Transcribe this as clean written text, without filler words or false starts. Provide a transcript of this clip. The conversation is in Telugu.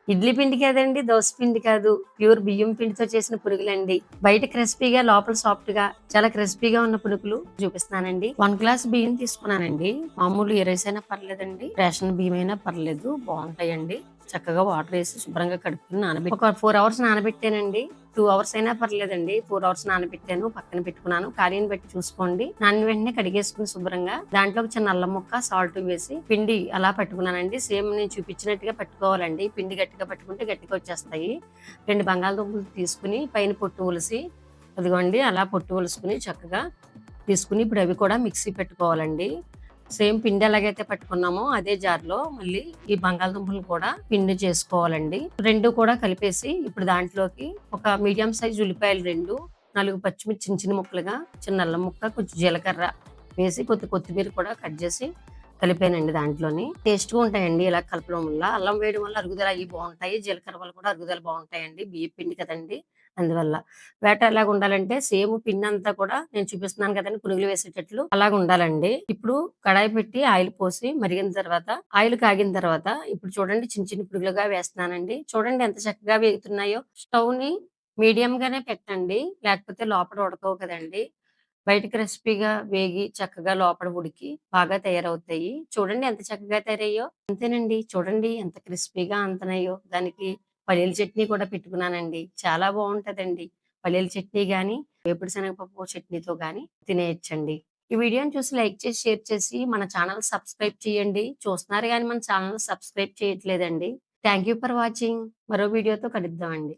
ఇడ్లీ పిండి కాదండి, దోస పిండి కాదు. ప్యూర్ బియ్యం పిండితో చేసిన పునుగులండి. బయట క్రిస్పీగా, లోపల సాఫ్ట్‌గా చాలా క్రిస్పీగా ఉన్న పునుగులు చూపిస్తున్నానండి. 1 గ్లాస్ బియ్యం తీసుకున్నానండి. మామూలు ఏ రైస్ అయినా పర్లేదండి. రేషన్ బియ్యం అయినా పర్లేదు. బావుంటాయండి. చక్కగా వాటర్ ఏసి శుభ్రంగా కడుక్కొని ఒక 4 అవర్స్ నానబెట్టానండి. 2 అవర్స్ అయినా పర్లేదండి. 4 అవర్స్ నానబెట్టాను. పక్కన పెట్టుకున్నాను. ఖాళీని బట్టి చూసుకోండి. నానిన వెంటనే కడిగేసుకొని శుభ్రంగా దాంట్లో ఒక చిన్న అల్లం ముక్క, సాల్ట్ వేసి పిండి అలా పట్టుకున్నానండి. సేమ్ నేను చూపించినట్టుగా పట్టుకోవాలండి. పిండి గట్టిగా పట్టుకుంటే గట్టిగా వచ్చేస్తాయి. 2 బంగాళదుంపలు తీసుకొని పైన పొట్టు ఒలిసి అదిగోండి అలా పొట్టు ఒలుసుకొని చక్కగా తీసుకొని ఇప్పుడు అవి కూడా మిక్సీ పెట్టుకోవాలండి. సేమ్ పిండి ఎలాగైతే పట్టుకున్నామో అదే జార్‌లో మళ్ళీ ఈ బంగాళదుంపలు కూడా పిండి చేసుకోవాలండి. 2 కూడా కలిపేసి ఇప్పుడు దాంట్లోకి ఒక మీడియం సైజ్ ఉల్లిపాయలు 2, 4 పచ్చిమిర్చి చిన్న చిన్న ముక్కలుగా, చిన్న అల్లం ముక్క, కొంచెం జీలకర్ర వేసి కొత్తిమీర కూడా కట్ చేసి కలిపానండి దాంట్లోని. టేస్ట్‌గా ఉంటాయండి ఇలా కలపడం వల్ల. అల్లం వేయడం వల్ల అరుగుదల అయ్యి బావుంటాయి. జీలకర్ర వల్ల కూడా అరుగుదల బావుంటాయండి. బియ్యపు పిండి కదండీ! అందువల్ల. బ్యాటర్ ఎలాగుండాలంటే సేమ్ పిండంతా కూడా నేను చూపిస్తున్నాను కదండీ పునుగులు వేసేటట్లు అలాగుండాలండి. ఇప్పుడు కడాయి పెట్టి ఆయిల్ పోసి మరిగిన తర్వాత ఆయిల్ కాగిన తర్వాత ఇప్పుడు చూడండి చిన్న చిన్న పునుగులుగా వేస్తున్నానండి. చూడండి ఎంత చక్కగా వేగుతున్నాయో. స్టవ్‌ని మీడియంగానే పెట్టండి. లేకపోతే లోపల ఉడకవు కదండీ! బయట క్రిస్పీగా వేగి చక్కగా లోపల ఉడికి బాగా తయారవుతాయి. చూడండి ఎంత చక్కగా తయారయ్యాయో. అంతేనండి. చూడండి ఎంత క్రిస్పీగా అంతనయ్యో. దానికి పల్లీల చట్నీ కూడా పెట్టుకున్నానండి. చాలా బావుంటదండి. పల్లీల చట్నీ గాని, వేపుడు శనగపప్పు చట్నీతో గాని తినేయొచ్చండి. ఈ వీడియోని చూసి లైక్ చేసి, షేర్ చేసి మన ఛానెల్ సబ్స్క్రైబ్ చేయండి. చూస్తున్నారు గాని మన ఛానెల్ సబ్స్క్రైబ్ చేయట్లేదండి. Thank you for watching. మరో వీడియోతో కలుద్దామండి.